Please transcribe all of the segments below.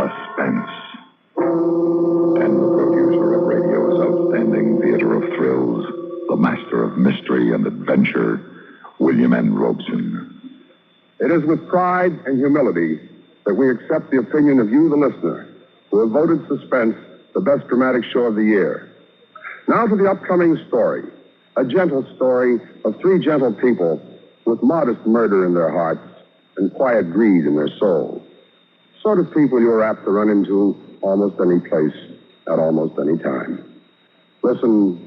Suspense. And the producer of radio's outstanding theater of thrills, the master of mystery and adventure, William N. Robeson. It is with pride and humility that we accept the opinion of you, the listener, who have voted Suspense the best dramatic show of the year. Now to the upcoming story. A gentle story of three gentle people with modest murder in their hearts and quiet greed in their souls. Sort of people you're apt to run into almost any place at almost any time. Listen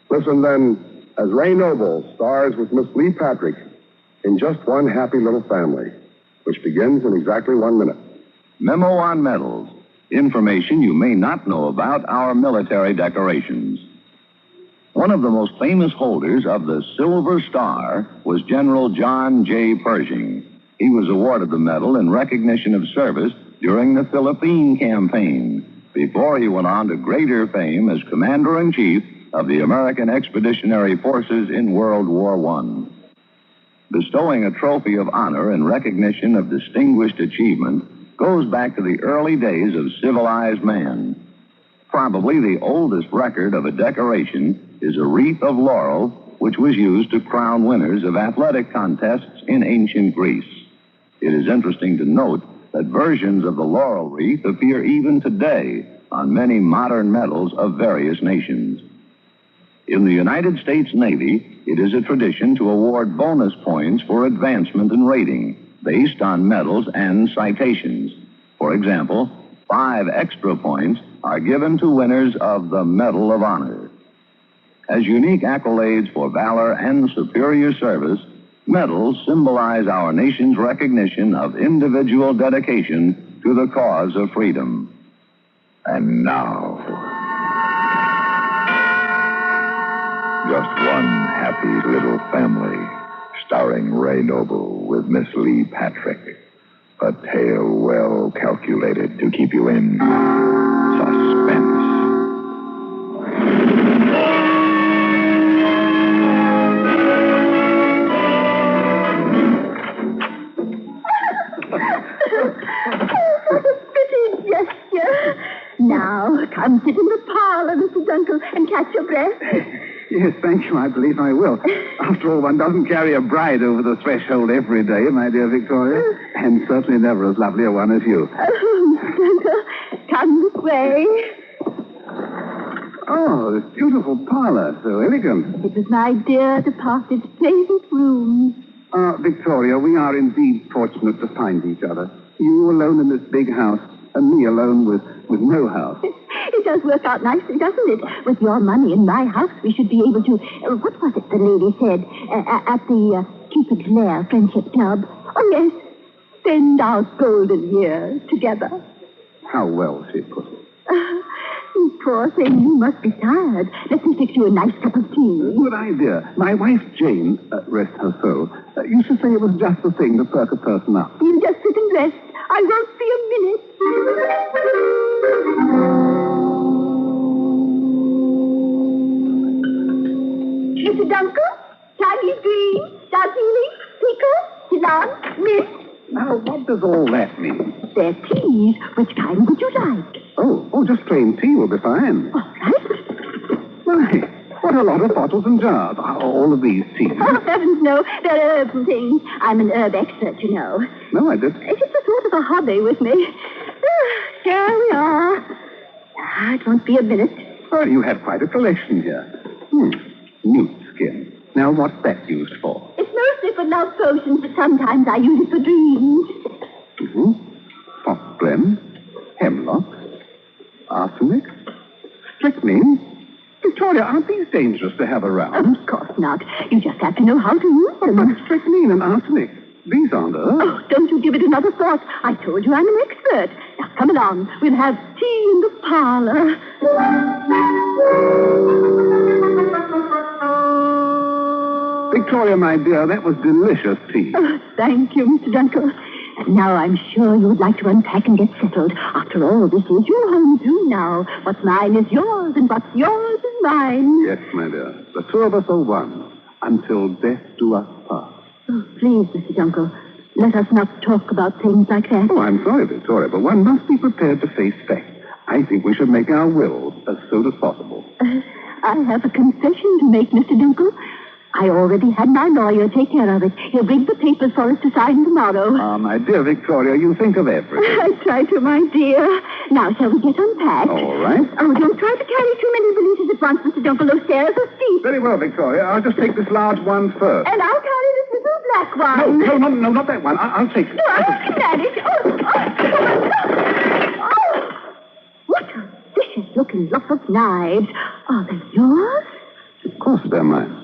then, as Ray Noble stars with Miss Lee Patrick in Just One Happy Little Family, which begins in exactly 1 minute. Memo on medals. Information you may not know about our military decorations. One of the most famous holders of the Silver Star was General John J. Pershing. He was awarded the medal in recognition of service during the Philippine campaign, before he went on to greater fame as Commander-in-Chief of the American Expeditionary Forces in World War I. Bestowing a trophy of honor in recognition of distinguished achievement goes back to the early days of civilized man. Probably the oldest record of a decoration is a wreath of laurel, which was used to crown winners of athletic contests in ancient Greece. It is interesting to note that versions of the laurel wreath appear even today on many modern medals of various nations. In the United States Navy, it is a tradition to award bonus points for advancement in rating based on medals and citations. For example, 5 extra points are given to winners of the Medal of Honor. As unique accolades for valor and superior service, medals symbolize our nation's recognition of individual dedication to the cause of freedom. And now, Just One Happy Little Family, starring Ray Noble with Miss Lee Patrick. A tale well calculated to keep you in suspense. Now, come sit in the parlor, Mr. Dunkel, and catch your breath. Yes, thank you. I believe I will. After all, one doesn't carry a bride over the threshold every day, my dear Victoria. And certainly never as lovely a one as you. Oh, Mr. Dunkel, come this way. Oh, this beautiful parlor, so elegant. It was my dear departed's favorite room. Victoria, we are indeed fortunate to find each other. You alone in this big house, and me alone with no house. It does work out nicely, doesn't it? With your money in my house, we should be able to... what was it the lady said at the Cupid's Lair Friendship Club? Oh, yes. Spend our golden years together. How well she put it. You poor thing, you must be tired. Let me fix you a nice cup of tea. Good idea. My wife, Jane, rest her soul, used to say it was just the thing to perk a person up. You just sit and rest. I won't be a minute. Mr. Dunkel, Chinese green, Darjeeling, pickle, Ceylon, mint. Now, what does all that mean? They're teas. Which kind would you like? Oh, just plain tea will be fine. All right. Why, what a lot of bottles and jars. All of these teas. Oh, heavens, no. They're herbs and things. I'm an herb expert, you know. No, I didn't. It's just a sort of a hobby with me. Here we are. It won't be a minute. Oh, you have quite a collection here. Newt skin. Now, what's that used for? It's mostly for love potions, but sometimes I use it for dreams. Popglen, hemlock, arsenic, strychnine. Victoria, aren't these dangerous to have around? Of course not. You just have to know how to use them. But strychnine and arsenic, these aren't herbs. Oh, don't you give it another thought. I told you I'm an expert. Now, come along. We'll have tea in the parlor. Victoria, my dear, that was delicious tea. Oh, thank you, Mr. Dunkel. And now I'm sure you would like to unpack and get settled. After all, this is your home, too, now. What's mine is yours, and what's yours is mine. Yes, my dear. The two of us are one, until death do us part. Oh, please, Mr. Dunkel, Let us not talk about things like that. Oh, I'm sorry, Victoria, but one must be prepared to face facts. I think we should make our wills as soon as possible. I have a confession to make, Mr. Dunkel. I already had my lawyer take care of it. He'll bring the papers for us to sign tomorrow. My dear Victoria, you think of everything. I try to, my dear. Now, shall we get unpacked? All right. Oh, don't try to carry too many valises at once, Mr. Dunkel. Those stairs are steep. Very well, Victoria. I'll just take this large one first. And I'll carry this little black one. No, not that one. I'll take it. No, I can manage. Oh. What a vicious-looking lot of knives. Are they yours? Of course they're mine.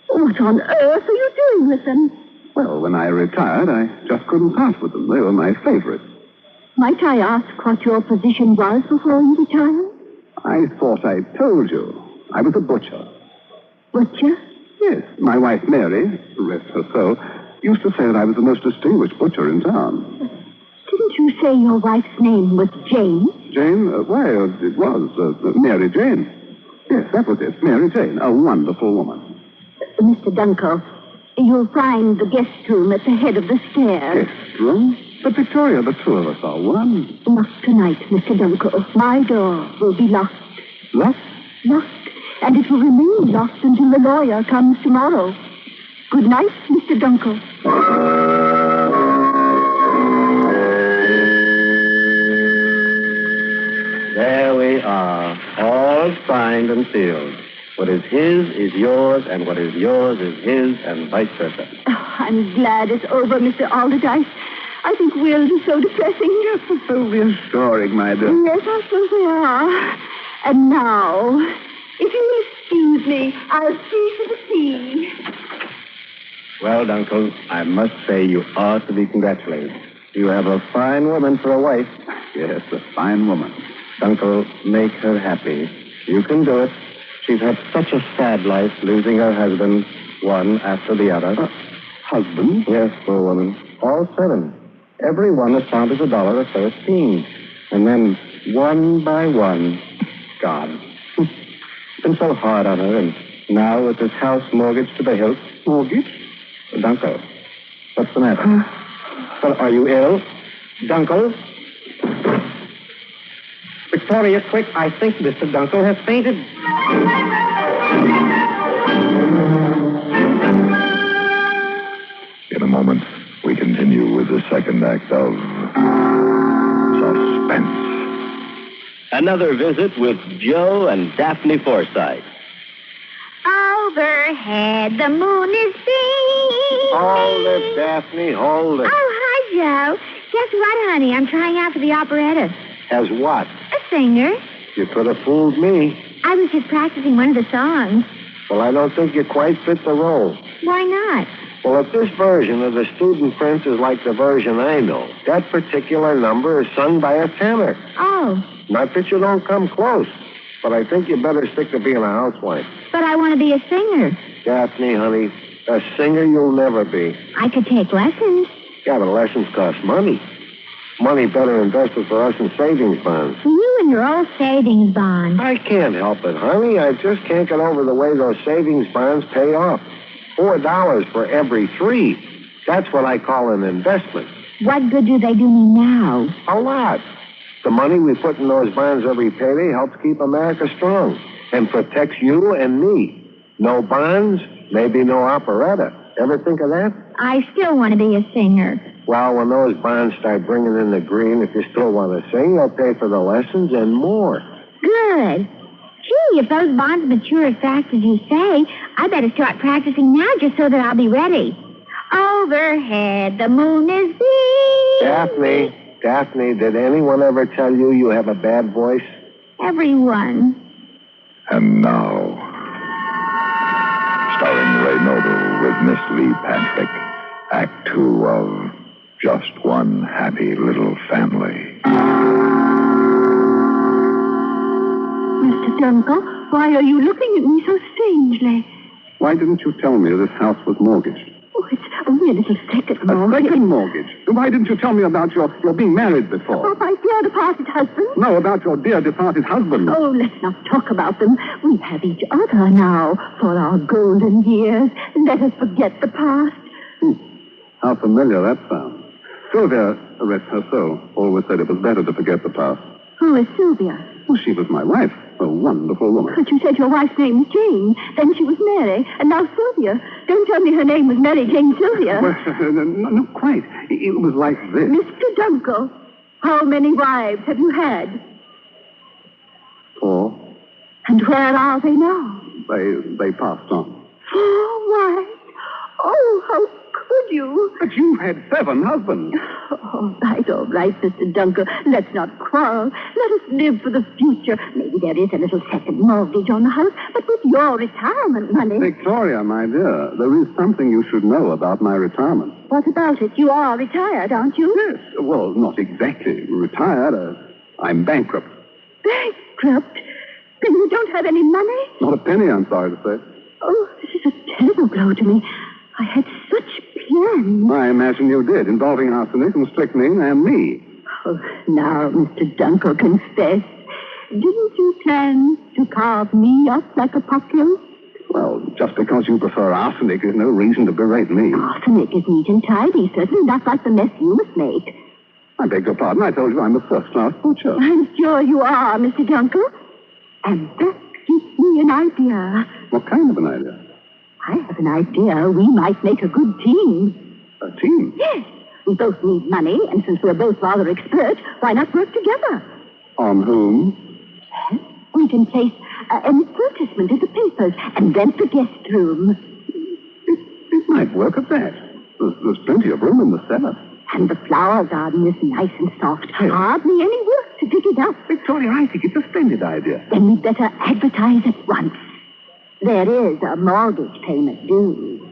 What on earth are you doing with them? Well, when I retired, I just couldn't part with them. They were my favorite. Might I ask what your position was before you retired? I thought I told you. I was a butcher. Butcher? Yes, my wife Mary, rest her soul, used to say that I was the most distinguished butcher in town. Didn't you say your wife's name was Jane? Jane? Why, it was Mary Jane. Yes, that was it, Mary Jane, a wonderful woman. Mr. Dunkel, you'll find the guest room at the head of the stairs. Guest room? But Victoria, the two of us are one. Not tonight, Mr. Dunkel. My door will be locked. Locked? Locked. And it will remain locked until the lawyer comes tomorrow. Good night, Mr. Dunkel. There we are, all signed and sealed. What is his is yours, and what is yours is his, and vice versa. Oh, I'm glad it's over, Mr. Alderdice. I think wills are so depressing. So reassuring, my dear. Yes, I suppose they are. And now, if you will excuse me, I'll see to the sea. Well, Dunkel, I must say you ought to be congratulated. You have a fine woman for a wife. Yes, a fine woman. Dunkel, make her happy. You can do it. She's had such a sad life, losing her husband, one after the other. Husband? Yes, poor woman. All 7. Every one as found as $1.13. And then, one by one, gone. It's been so hard on her, and now with this house mortgaged to the hilt. Mortgage? Dunkel, what's the matter? Well, are you ill? Dunkel? Victoria, quick, I think Mr. Dunkel has fainted. In a moment, we continue with the second act of Suspense. Another visit with Joe and Daphne Forsythe. Overhead, the moon is beaming. Hold it, Daphne, hold it. Oh, hi, Joe. Guess what, honey? I'm trying out for the operetta. As what? A singer. You could have fooled me. I was just practicing one of the songs. Well, I don't think you quite fit the role. Why not? Well, if this version of the Student Prince is like the version I know, that particular number is sung by a tenor. Oh, Not that you don't come close, but I think you better stick to being a housewife. but I want to be a singer. Daphne, honey, a singer you'll never be. I could take lessons. Yeah, but lessons cost money. Money better invested for us in savings bonds. You and your old savings bond. I can't help it, honey. I just can't get over the way those savings bonds pay off. $4 for every 3. That's what I call an investment. What good do they do me now? A lot. The money we put in those bonds every payday helps keep America strong and protects you and me. No bonds, maybe no operetta. Ever think of that? I still want to be a singer. Well, when those bonds start bringing in the green, if you still want to sing, you'll pay for the lessons and more. Good. Gee, if those bonds mature as fast as you say, I better start practicing now just so that I'll be ready. Overhead, the moon is beaming. Daphne, did anyone ever tell you you have a bad voice? Everyone. And now, starring Ray Noble with Miss Lee Patrick, Act 2 of Just One Happy Little Family. Mr. Dunkel, why are you looking at me so strangely? Why didn't you tell me this house was mortgaged? Oh, it's only a little second A mortgage. second mortgage? Why didn't you tell me about your being married Oh, before? my dear departed husband. No, about your dear departed husband. Oh, let's not talk about them. We have each other now for our golden years. Let us forget the past. How familiar that sounds. Sylvia, rest her soul, always said it was better to forget the past. Who is Sylvia? Well, she was my wife, a wonderful woman. But you said your wife's name was Jane. Then she was Mary, and now Sylvia. Don't tell me her name was Mary Jane Sylvia. Well, not quite. It was like this. Mr. Dunkel, how many wives have you had? 4. And where are they now? They passed on. 4 wives? Oh, how could you? But you had 7 husbands. All right, Mr. Dunkel. Let's not quarrel. Let us live for the future. Maybe there is a little second mortgage on the house, but with your retirement money... Victoria, my dear, there is something you should know about my retirement. What about it? You are retired, aren't you? Yes. Well, not exactly retired. I'm bankrupt. Bankrupt? Then you don't have any money? Not a penny, I'm sorry to say. Oh, this is a terrible blow to me. I had such plans. I imagine you did, involving arsenic and strychnine and me. Oh, now, Mr. Dunkel, confess. Didn't you plan to carve me up like a pumpkin? Well, just because you prefer arsenic is no reason to berate me. Arsenic is neat and tidy, certainly not like the mess you must make. I beg your pardon. I told you I'm a first-class butcher. I'm sure you are, Mr. Dunkel. And that gives me an idea. What kind of an idea? I have an idea we might make a good team. A team? Yes. We both need money, and since we're both rather expert, why not work together? On whom? Well, we can place an advertisement in the papers and rent the guest room. It might work at that. There's plenty of room in the cellar. And the flower garden is nice and soft. Hardly any work to dig it up. Victoria, I think it's a splendid idea. Then we'd better advertise at once. There is a mortgage payment due.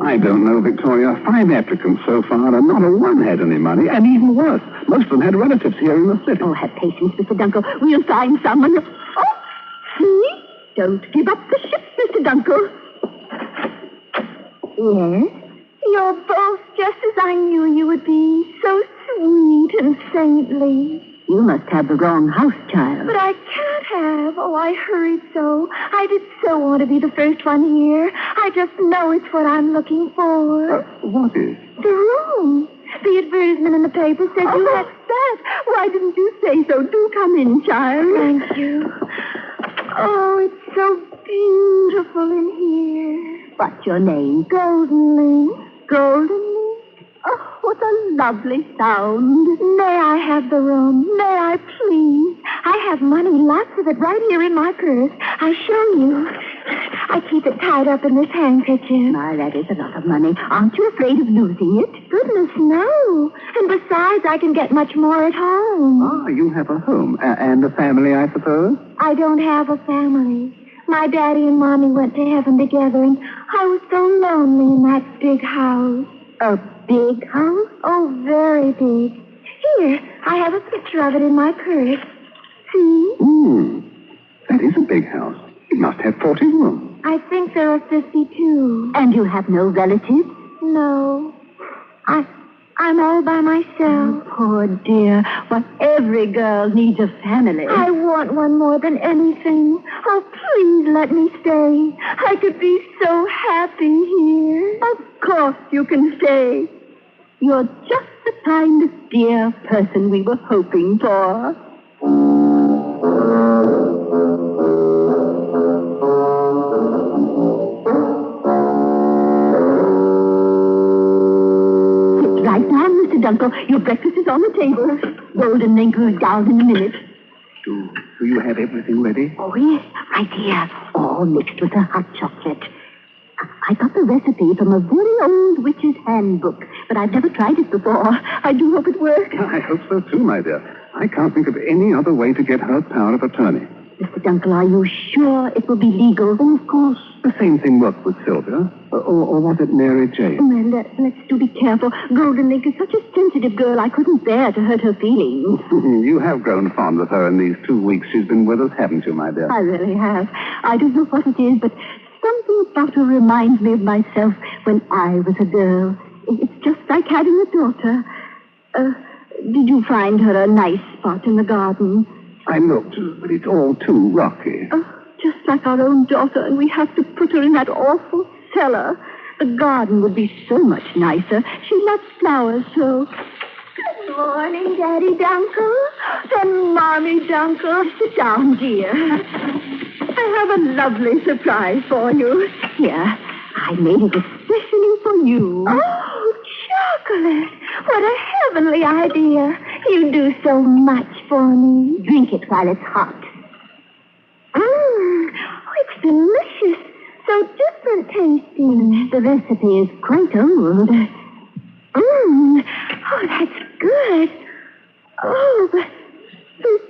I don't know, Victoria. 5 applicants so far, and not a one had any money. And even worse, most of them had relatives here in the city. Oh, have patience, Mr. Dunkel. We'll find someone. Oh, see? Don't give up the ship, Mr. Dunkel. Yes? You're both just as I knew you would be. So sweet and saintly. You must have the wrong house, child. But I can't have. Oh, I hurried so. I did so want to be the first one here. I just know it's what I'm looking for. What is? The room. The advertisement in the paper said you had... that. Why didn't you say so? Do come in, child. Thank you. Oh, it's so beautiful in here. What's your name? Goldenly. Goldenly? Oh, what a lovely sound. May I have the room? May I, please? I have money, lots of it, right here in my purse. I show you. I keep it tied up in this handkerchief. My, that is a lot of money. Aren't you afraid of losing it? Goodness, no. And besides, I can get much more at home. Ah, you have a home. And a family, I suppose? I don't have a family. My daddy and mommy went to heaven together, and I was so lonely in that big house. A big house? Oh, very big. Here, I have a picture of it in my purse. See? That is a big house. It must have 40 rooms. I think there are 52. And you have no relatives? No. I'm all by myself. Poor dear. What every girl needs a family. I want one more than anything. Oh, please let me stay. I could be so happy here. Of course you can stay. You're just the kind of dear person we were hoping for. Sit right down, Mr. Dunkel. Your breakfast is on the table. Golden Link goes down in a minute. Do you have everything ready? Oh, yes, right here. All mixed with a hot chocolate. I got the recipe from a very old witch's handbook, but I've never tried it before. I do hope it works. I hope so, too, my dear. I can't think of any other way to get her power of attorney. Mr. Dunkel, are you sure it will be legal? Oh, of course. The same thing worked with Sylvia. Or was it Mary Jane? Well, let's do be careful. Golden Link is such a sensitive girl, I couldn't bear to hurt her feelings. You have grown fond of her in these 2 weeks she's been with us, haven't you, my dear? I really have. I don't know what it is, but something about her reminds me of myself when I was a girl. It's just like having a daughter. Did you find her a nice spot in the garden? I looked, but it's all too rocky. Just like our own daughter, and we have to put her in that awful cellar. The garden would be so much nicer. She loves flowers so. Good morning, Daddy Dunkle. And Mommy Dunkle. Sit down, dear. I have a lovely surprise for you. Here, I made it especially for you. Oh, chocolate. What a heavenly idea. You do so much for me. Drink it while it's hot. Oh, it's delicious. So different tasting. The recipe is quite old. Oh, that's good. Oh, but it's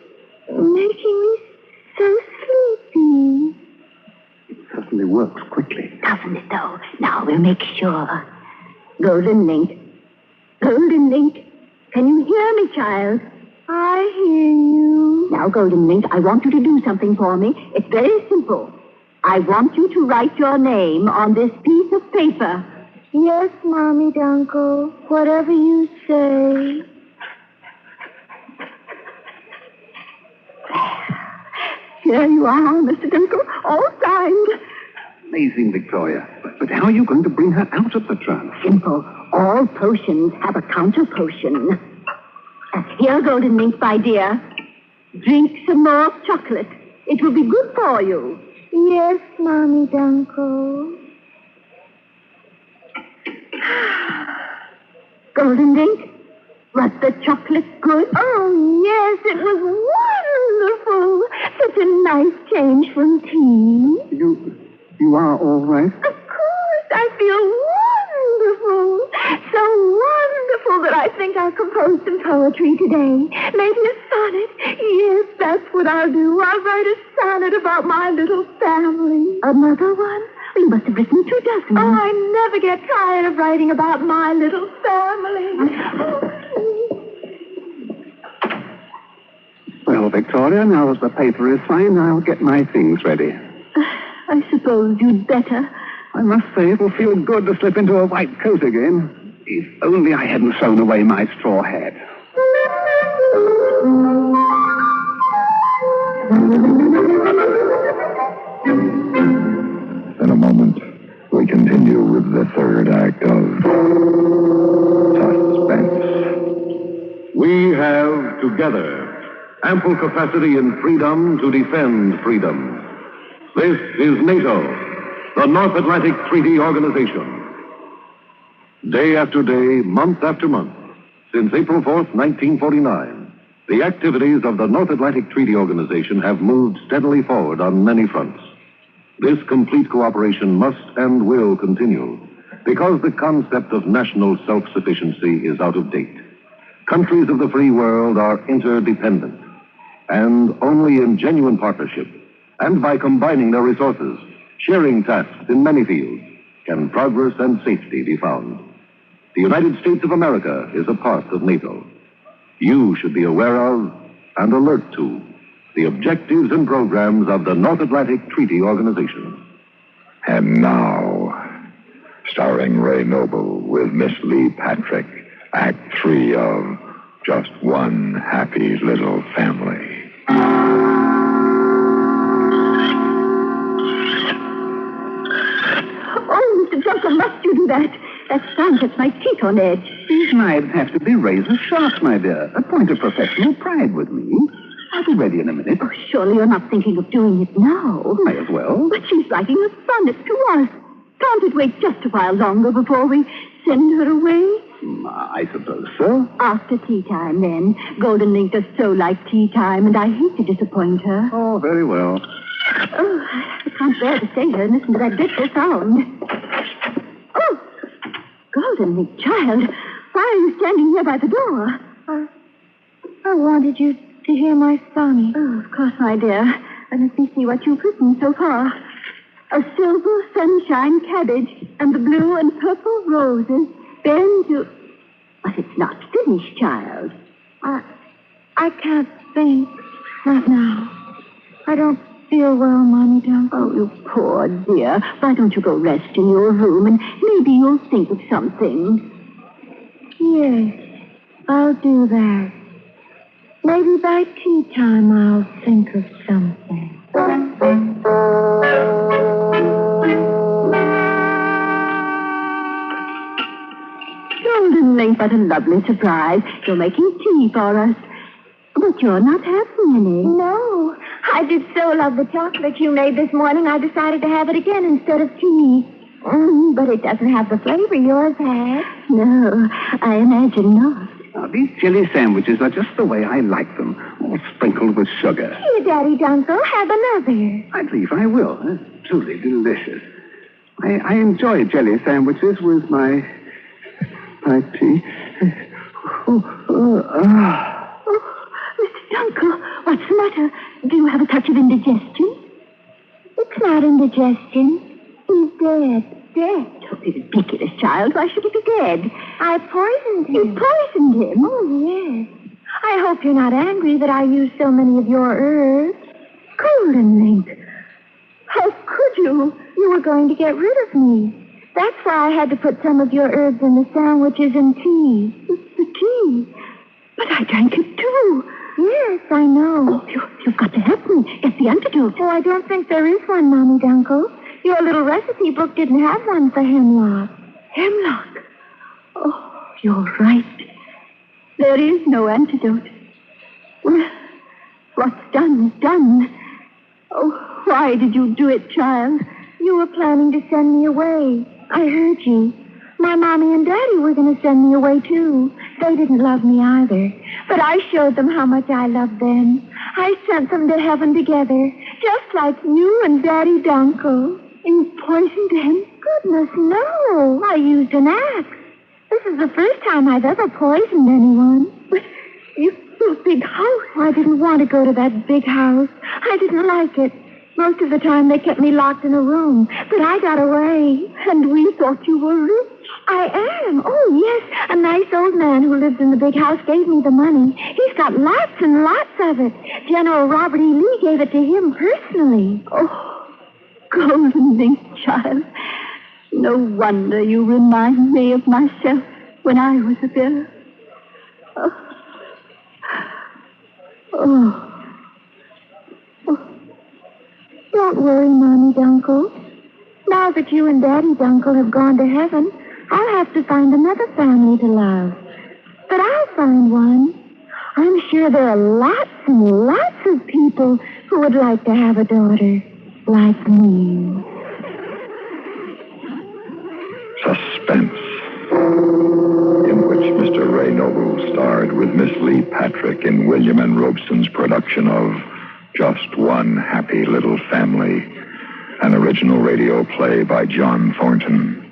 making me so sleepy. It certainly works quickly. Doesn't it, though? Now we'll make sure. Golden Link. Golden Link. Can you hear me, child? I hear you. Now, Golden Link, I want you to do something for me. It's very simple. I want you to write your name on this piece of paper. Yes, Mommy Dunkle. Whatever you say. Here you are, Mr. Dunkle, all signed. Amazing, Victoria. But how are you going to bring her out of the trance? Simple. All potions have a counter potion. Here, Golden Link, my dear. Drink some more chocolate. It will be good for you. Yes, Mommy Dunkle. Golden Link, was the chocolate good? Oh, yes, it was wonderful. Such a nice change from tea. You are all right? Of course, I feel wonderful. So wonderful that I think I'll compose some poetry today. Maybe a sonnet. Yes, that's what I'll do. I'll write a sonnet about my little family. Another one? You must have written 2 dozen. Oh, I never get tired of writing about my little family. Well, Victoria, now that the paper is signed, I'll get my things ready. I suppose you'd better. I must say it'll feel good to slip into a white coat again. If only I hadn't thrown away my straw hat. In a moment, we continue with the third act of Suspense. We have together ample capacity and freedom to defend freedom. This is NATO, the North Atlantic Treaty Organization. Day after day, month after month, since April 4th, 1949, the activities of the North Atlantic Treaty Organization have moved steadily forward on many fronts. This complete cooperation must and will continue because the concept of national self-sufficiency is out of date. Countries of the free world are interdependent, and only in genuine partnership and by combining their resources, sharing tasks in many fields, can progress and safety be found. The United States of America is a part of NATO. You should be aware of and alert to the objectives and programs of the North Atlantic Treaty Organization. And now, starring Ray Noble with Miss Lee Patrick, Act 3 of Just One Happy Little Family. Oh, Mr. Dunkle, must you do that? That sound sets my teeth on edge. These knives have to be razor sharp, my dear. A point of professional pride with me. I'll be ready in a minute. Oh, surely you're not thinking of doing it now. May as well. But she's writing a sonnet to us. Can't it wait just a while longer before we send her away? I suppose so. After tea time, then. Golden Link does so like tea time, and I hate to disappoint her. Oh, very well. Oh, I can't bear to stay here and listen to that dreadful sound. Oh, Golden Link, child, why are you standing here by the door? I wanted you to hear my sonnet. Oh, of course, my dear. And let me see what you've written so far. A silver sunshine cabbage and the blue and purple roses bend to... But it's not finished, child. I can't think. Not now. I don't feel well, Mommy Dunkle. Oh, you poor dear. Why don't you go rest in your room and maybe you'll think of something. Yes, I'll do that. Maybe by tea time I'll think of something. isn't but a lovely surprise. You're making tea for us. But you're not having any. No. I did so love the chocolate you made this morning, I decided to have it again instead of tea. But it doesn't have the flavor yours had. No, I imagine not. Now, these jelly sandwiches are just the way I like them, all sprinkled with sugar. Here, Daddy Dunkel, have another. I believe I will. They're truly delicious. I enjoy jelly sandwiches with my tea. Mr. Dunkel, what's the matter? Do you have a touch of indigestion? It's not indigestion. He's dead. Dead? Oh, ridiculous, child. Why should he be dead? I poisoned him. You poisoned him? Oh, yes. I hope you're not angry that I used so many of your herbs. Golden Link. How could you? You were going to get rid of me. That's why I had to put some of your herbs in the sandwiches and tea. The tea? But I drank it too. Yes, I know. Oh, you've got to help me. Get the antidote. Oh, I don't think there is one, Mommy Dunkel. Your little recipe book didn't have one for hemlock. Hemlock? Oh, you're right. There is no antidote. Well, what's done is done. Oh, why did you do it, child? You were planning to send me away. I heard you. My Mommy and Daddy were going to send me away, too. They didn't love me either. But I showed them how much I loved them. I sent them to heaven together, just like you and Daddy Dunkel. You poisoned him? Goodness, no. I used an axe. This is the first time I've ever poisoned anyone. But your big house. I didn't want to go to that big house. I didn't like it. Most of the time they kept me locked in a room. But I got away. And we thought you were rich. I am. Oh, yes. A nice old man who lives in the big house gave me the money. He's got lots and lots of it. General Robert E. Lee gave it to him personally. Oh, Golden Link, child. No wonder you remind me of myself when I was a girl. Oh. Don't worry, Mommy Dunkel. Now that you and Daddy Dunkel have gone to heaven, I'll have to find another family to love. But I'll find one. I'm sure there are lots and lots of people who would like to have a daughter like me. Suspense, in which Mr. Ray Noble starred with Miss Lee Patrick in William N. Robeson's production of Just One Happy Little Family, an original radio play by John Thornton.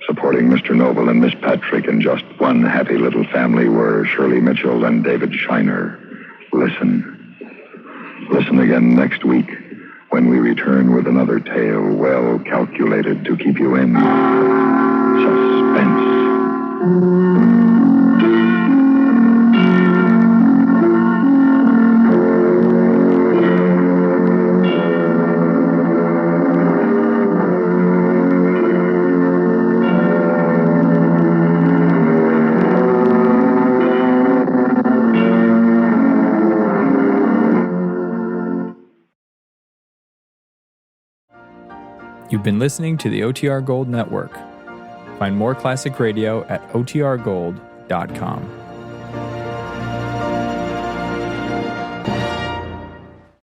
Supporting Mr. Noble and Miss Patrick in Just One Happy Little Family were Shirley Mitchell and David Shiner. Listen. Listen again next week when we return with another tale well calculated to keep you in suspense. You've been listening to the OTR Gold Network. Find more classic radio at otrgold.com.